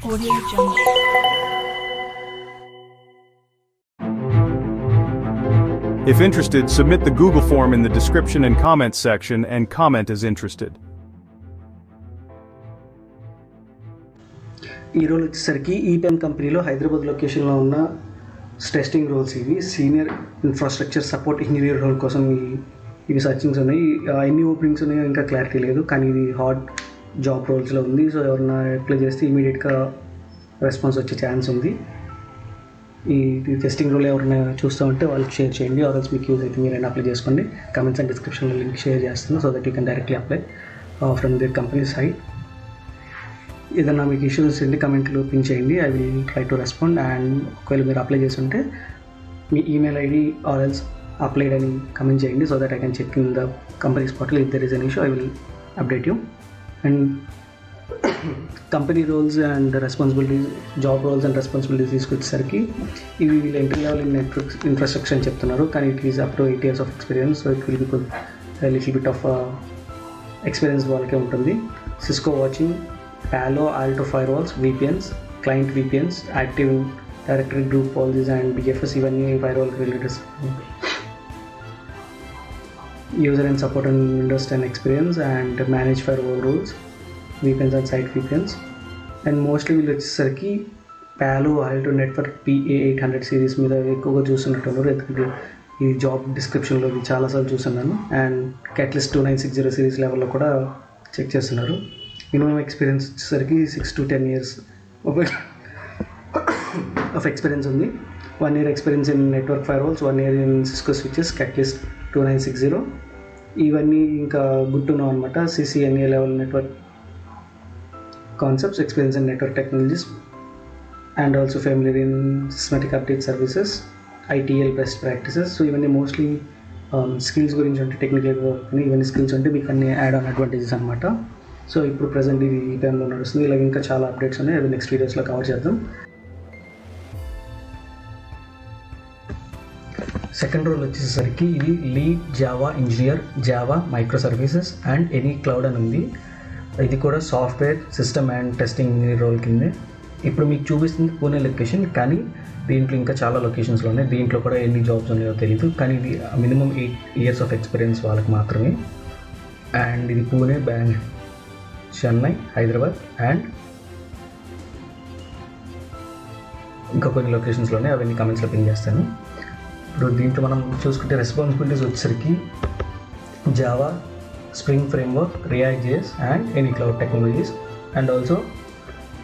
Audio Jungle. If interested, submit the Google form in the description and comments section and comment as interested. ఈ role వచ్చేసరికి ఈపెన్ కంపెనీలో హైదరాబాద్ లొకేషన్లో ఉన్న testing roles. ఇవి senior infrastructure support engineer role కోసం ఇవి సర్చింగ్స్ ఉన్నాయి. ఎన్ని ఓపెనింగ్స్ ఉన్నాయో ఇంకా క్లారిటీ లేదు, కానీ ఇది హాట్ జాబ్ రోల్స్లో ఉంది. సో ఎవరైనా అప్లై చేస్తే ఇమీడియట్గా రెస్పాన్స్ వచ్చే ఛాన్స్ ఉంది. ఈ టెస్టింగ్ రోల్ ఎవరైనా చూస్తూ ఉంటే వాళ్ళకి షేర్ చేయండి, ఆర్ఎల్స్ మీకు యూజ్ అయితే మీరైనా అప్లై చేసుకోండి. కమెంట్స్ అండ్ డిస్క్రిప్షన్లో లింక్ షేర్ చేస్తాను, so that you can directly apply from the company side. ఏదన్నా మీకు ఇష్యూస్ ఉంటే కమెంట్లో పిన్ చేయండి, I will try to respond. And ఒకవేళ మీరు అప్లై చేస్తుంటే మీ ఈమెయిల్ ఐడి ఆర్ఎల్స్ అప్లైడ్ అని కమెంట్ చేయండి, so that I can check in the company's portal. If there is an issue I will update you. And company roles and responsibilities, job roles and responsibilities తీసుకొచ్చేసరికి ఇవి వీళ్ళు entry level in network infrastructure అని చెప్తున్నారు, కానీ it is up to 8 years of experience. So it will be little bit of experience వాళ్ళకే ఉంటుంది. Cisco watching, Palo Alto firewalls, VPNs, client VPNs, Active Directory group policies and BFS, ఇవన్నీ firewall related. User and support and Windows 10 experience and manage firewall rules, VPNs and site VPNs. And mostly వీళ్ళు వచ్చేసరికి Palo Alto Network PA800 series మీద ఎక్కువగా చూస్తున్నట్టున్నారు, ఎందుకంటే ఈ job డిస్క్రిప్షన్లో ఇది చాలాసార్లు చూస్తున్నాను. అండ్ Catalyst 2960 సిరీస్ లెవెల్లో కూడా చెక్ చేస్తున్నారు. మినిమం ఎక్స్పీరియన్స్ వచ్చేసరికి 6 to 10 years ఆఫ్ ఎక్స్పీరియన్స్ ఉంది. 1 year experience in network firewalls, 1 year in Cisco switches, Catalyst 2960. ఇవన్నీ ఇంకా గుర్తున్నాం అనమాట. CCNA level network concepts, experience in network technologies and also familiar in systematic update services, ITL best practices. So ఇవన్నీ mostly skills గురించి ఉంటే, technical ఇవన్నీ skills ఉంటే మీకు అన్ని యాడ్ ఆన్ అడ్వాంటేజెస్ అనమాట. సో ఇప్పుడు ప్రజెంట్ ఇది ఈ టైంలో నడుస్తుంది. ఇలాగ ఇంకా చాలా అప్డేట్స్ ఉన్నాయి, అవి నెక్స్ట్ వీడియోస్లో కవర్ చేద్దాం. సెకండ్ రోల్ వచ్చేసరికి ఇది lead Java engineer, Java micro services and any cloud అని ఉంది. ఇది కూడా software system and testing engineer role కిందే. ఇప్పుడు మీకు చూపిస్తుంది పూణే లొకేషన్, కానీ దీంట్లో ఇంకా చాలా లొకేషన్స్లో ఉన్నాయి. దీంట్లో కూడా ఎన్ని జాబ్స్ ఉన్నాయో తెలియదు, కానీ ఇది మినిమం 8 years ఆఫ్ ఎక్స్పీరియన్స్ వాళ్ళకి మాత్రమే. అండ్ ఇది పూణే, బెంగళూరు, చెన్నై, హైదరాబాద్ అండ్ ఇంకా కొన్ని లొకేషన్స్లో ఉన్నాయి, అవన్నీ కమెంట్స్లో పిన్ చేస్తాను. ఇప్పుడు దీంట్లో మనం చూసుకుంటే రెస్పాన్సిబిలిటీస్ వచ్చేసరికి Java, spring framework, React JS and any cloud technologies and also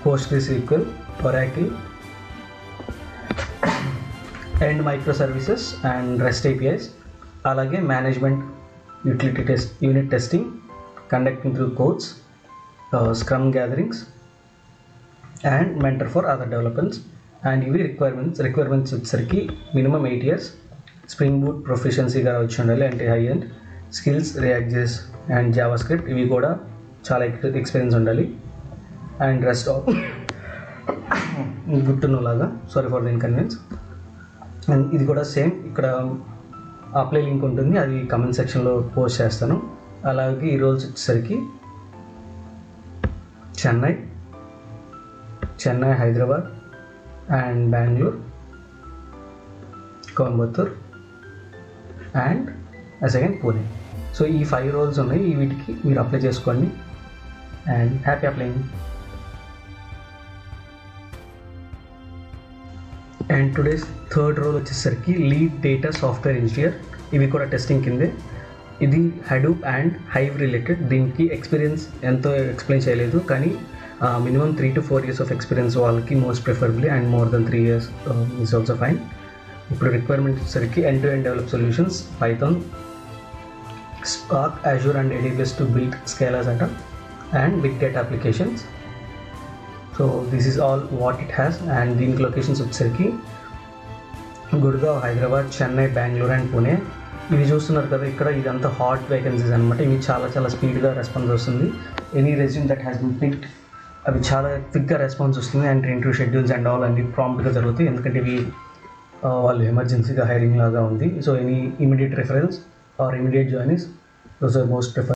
PostgreSQL, Oracle and micro services and REST APIs. అలాగే management, unit testing, conducting through codes, scrum gatherings and mentor for other developments. And ఇవి requirements వచ్చేసరికి minimum 8 years, spring boot ప్రొఫిషియన్సీగా వచ్చి ఉండాలి, అంటే high and skills, React JS and JavaScript ఇవి కూడా చాలా ఎక్స్పీరియన్స్ ఉండాలి. అండ్ రెస్ట్ ఆఫ్ గుర్తున్నలాగా, sorry for the inconvenience. And ఇది కూడా సేమ్, ఇక్కడ అప్లై లింక్ ఉంటుంది, అది కమెంట్ సెక్షన్లో పోస్ట్ చేస్తాను. అలాగే ఈ రోల్స్ వచ్చేసరికి Chennai, Hyderabad and Bengaluru, Coimbatore and second Pune. So ఈ 5 roles ఉన్నాయి, వీటికి మీరు అప్లై చేసుకోండి and happy applying. And today's third role వచ్చేసరికి లీడ్ డేటా సాఫ్ట్వేర్ ఇంజనీర్. ఇవి కూడా టెస్టింగ్ కిందే. ఇది హడూప్ అండ్ హైవ్ రిలేటెడ్. దీనికి ఎక్స్పీరియన్స్ ఎంతో ఎక్స్ప్లెయిన్ చేయలేదు, కానీ minimum 3 to 4 years of experience వాళ్ళకి most preferably, and more than 3 years is also fine. ఇప్పుడు రిక్వైర్మెంట్ వచ్చేసరికి end to end develop solutions, Python, Spark, Azure and AWS to build Scala setup and big data applications. So this is all what it has. And దీనికి locations వచ్చేసరికి Gurgaon, Hyderabad, Chennai, Bengaluru and Pune. ఇవి చూస్తున్నారు కదా ఇక్కడ, ఇదంతా hot vacancies అనమాట. ఇవి చాలా స్పీడ్గా రెస్పాన్స్ వస్తుంది. Any resume that has been picked, అవి చాలా క్విక్గా రెస్పాన్స్ వస్తుంది. And interview schedules and all అన్ని ప్రాంప్ట్గా జరుగుతాయి, ఎందుకంటే ఇవి వాళ్ళు ఎమర్జెన్సీగా హైరింగ్ లాగా ఉంది. So any immediate reference or immediate joinings, those are most prefer.